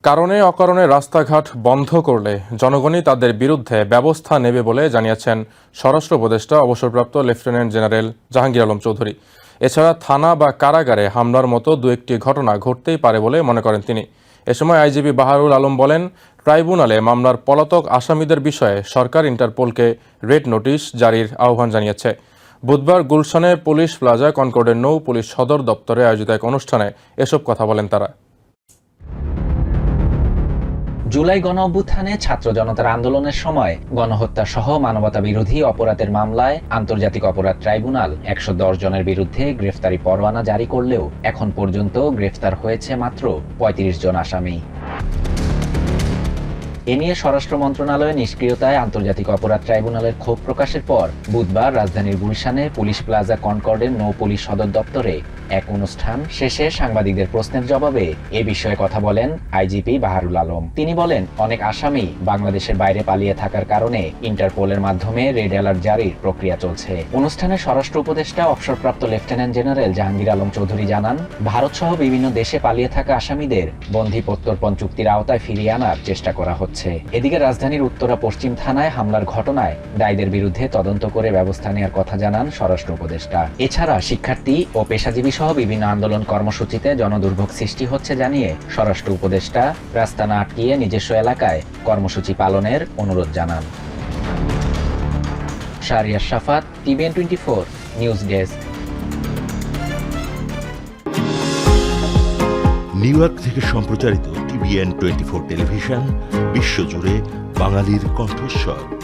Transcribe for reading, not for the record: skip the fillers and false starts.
কারণে অকারণে রাস্তাঘাট বন্ধ করলে জনগণই তাদের বিরুদ্ধে ব্যবস্থা নেবে বলে জানিয়েছেন স্বরাষ্ট্র উপদেষ্টা অবসরপ্রাপ্ত লেফটেন্যান্ট জেনারেল জাহাঙ্গীর আলম চৌধুরী। এছাড়া থানা বা কারাগারে হামলার মতো দু একটি ঘটনা ঘটতেই পারে বলে মনে করেন তিনি। এ সময় আইজিপি বাহারুল আলম বলেন, ট্রাইব্যুনালে মামলার পলাতক আসামিদের বিষয়ে সরকার ইন্টারপোলকে রেড নোটিশ জারির আহ্বান জানিয়েছে। বুধবার গুলশানে পুলিশ প্লাজা কনকর্ডের নৌ পুলিশ সদর দপ্তরে আয়োজিত এক অনুষ্ঠানে এসব কথা বলেন তারা। জুলাই গণঅভ্যুত্থানে ছাত্র জনতার আন্দোলনের সময় গণহত্যা সহ মানবতা বিরোধী অপরাধের মামলায় আন্তর্জাতিক অপরাধ ট্রাইব্যুনাল ১১০ জনের বিরুদ্ধে গ্রেফতারি পরোয়ানা জারি করলেও এখন পর্যন্ত গ্রেফতার হয়েছে মাত্র ৩৫ জন আসামি। এ নিয়ে স্বরাষ্ট্র মন্ত্রণালয়ের নিষ্ক্রিয়তায় আন্তর্জাতিক অপরাধ ট্রাইব্যুনালের ক্ষোভ প্রকাশের পর বুধবার রাজধানীর গুলশানে পুলিশ প্লাজা কনকর্ডের নৌ পুলিশ সদর দপ্তরে এক অনুষ্ঠান শেষে সাংবাদিকদের প্রশ্নের জবাবে এ বিষয়ে কথা বলেন আইজিপি বাহারুল আলম। তিনি বলেন, অনেক আসামি বাংলাদেশের বাইরে পালিয়ে থাকার কারণে ইন্টারপোলের মাধ্যমে রেড অ্যালার্ট জারির প্রক্রিয়া চলছে। অনুষ্ঠানে স্বরাষ্ট্র উপদেষ্টা অবসরপ্রাপ্ত লেফটেন্যান্ট জেনারেল জাহাঙ্গীর আলম চৌধুরী জানান, ভারত সহ বিভিন্ন দেশে পালিয়ে থাকা আসামিদের বন্দী প্রত্যর্পণ চুক্তির আওতায় ফিরিয়ে আনার চেষ্টা করা হচ্ছে। এদিকে রাজধানীর উত্তরা পশ্চিম থানায় হামলার ঘটনায় দায়ীদের বিরুদ্ধে তদন্ত করে ব্যবস্থা নেওয়ার কথা জানান স্বরাষ্ট্র উপদেষ্টা। এছাড়া শিক্ষার্থী ও পেশাজীবী সহ বিভিন্ন আন্দোলন কর্মসূচিতে জনদুর্ভোগ সৃষ্টি হচ্ছে জানিয়ে স্বরাষ্ট্র উপদেষ্টা রাস্তা না আটকিয়ে নিজস্ব এলাকায় কর্মসূচি পালনের অনুরোধ জানান। Shahriar Shafat, TVN 24 news desk. New York থেকে সম্প্রচারিত টিভিএন 24 টেলিভিশন বিশ্বজুড়ে বাঙালির কণ্ঠস্বর।